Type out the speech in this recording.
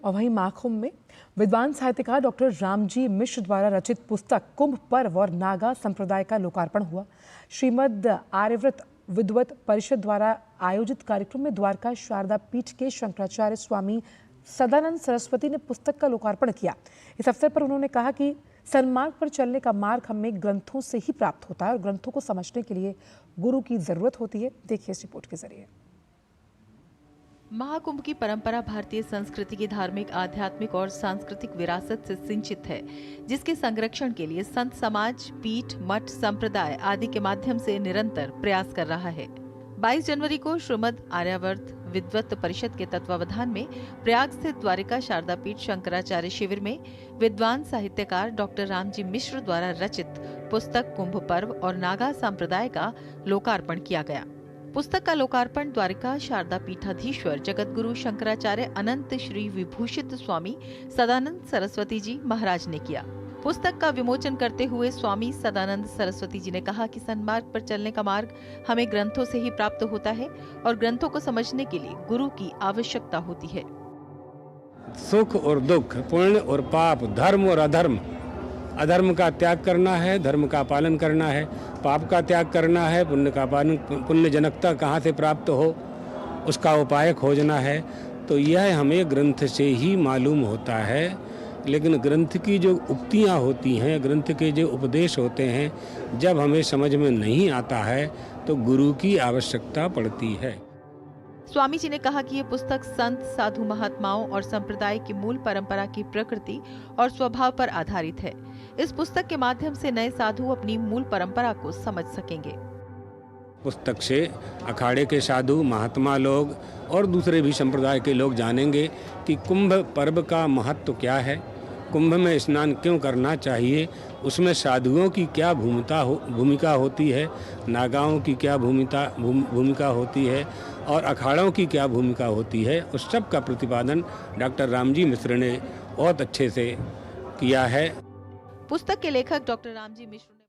और वहीं महाकुंभ में विद्वान साहित्यकार डॉक्टर रामजी मिश्र द्वारा रचित पुस्तक कुंभ पर्व और नागा संप्रदाय का लोकार्पण हुआ। श्रीमद आर्यव्रत विद्वत परिषद द्वारा आयोजित कार्यक्रम में द्वारका शारदा पीठ के शंकराचार्य स्वामी सदानंद सरस्वती ने पुस्तक का लोकार्पण किया। इस अवसर पर उन्होंने कहा कि सन्मार्ग पर चलने का मार्ग हमें ग्रंथों से ही प्राप्त होता है और ग्रंथों को समझने के लिए गुरु की जरूरत होती है। देखिए इस रिपोर्ट के जरिए। महाकुंभ की परंपरा भारतीय संस्कृति की धार्मिक, आध्यात्मिक और सांस्कृतिक विरासत से सिंचित है, जिसके संरक्षण के लिए संत समाज, पीठ, मठ, संप्रदाय आदि के माध्यम से निरंतर प्रयास कर रहा है। 22 जनवरी को श्रीमद आर्यवर्त विद्वत परिषद के तत्वावधान में प्रयाग स्थित द्वारिका शारदा पीठ शंकराचार्य शिविर में विद्वान साहित्यकार डॉक्टर रामजी मिश्र द्वारा रचित पुस्तक कुंभ पर्व और नागा संप्रदाय का लोकार्पण किया गया। पुस्तक का लोकार्पण द्वारिका शारदा पीठाधीश्वर जगतगुरु शंकराचार्य अनंत श्री विभूषित स्वामी सदानंद सरस्वती जी महाराज ने किया। पुस्तक का विमोचन करते हुए स्वामी सदानंद सरस्वती जी ने कहा कि सन्मार्ग पर चलने का मार्ग हमें ग्रंथों से ही प्राप्त होता है और ग्रंथों को समझने के लिए गुरु की आवश्यकता होती है। सुख और दुख, पुण्य और पाप, धर्म और अधर्म, अधर्म का त्याग करना है, धर्म का पालन करना है, पाप का त्याग करना है, पुण्य का पालन, पुण्य जनकता कहाँ से प्राप्त हो उसका उपाय खोजना है। तो यह हमें ग्रंथ से ही मालूम होता है। लेकिन ग्रंथ की जो उक्तियाँ होती हैं, ग्रंथ के जो उपदेश होते हैं, जब हमें समझ में नहीं आता है तो गुरु की आवश्यकता पड़ती है। स्वामी जी ने कहा कि ये पुस्तक संत, साधु, महात्माओं और संप्रदाय की मूल परंपरा की प्रकृति और स्वभाव पर आधारित है। इस पुस्तक के माध्यम से नए साधु अपनी मूल परंपरा को समझ सकेंगे। पुस्तक से अखाड़े के साधु, महात्मा लोग और दूसरे भी संप्रदाय के लोग जानेंगे कि कुंभ पर्व का महत्व क्या है, कुंभ में स्नान क्यों करना चाहिए, उसमें साधुओं की क्या भूमिका होती है, नागाओं की क्या भूमिका होती है और अखाड़ों की क्या भूमिका होती है। उस सब का प्रतिपादन डॉक्टर रामजी मिश्र ने बहुत अच्छे से किया है। पुस्तक के लेखक डॉक्टर रामजी मिश्र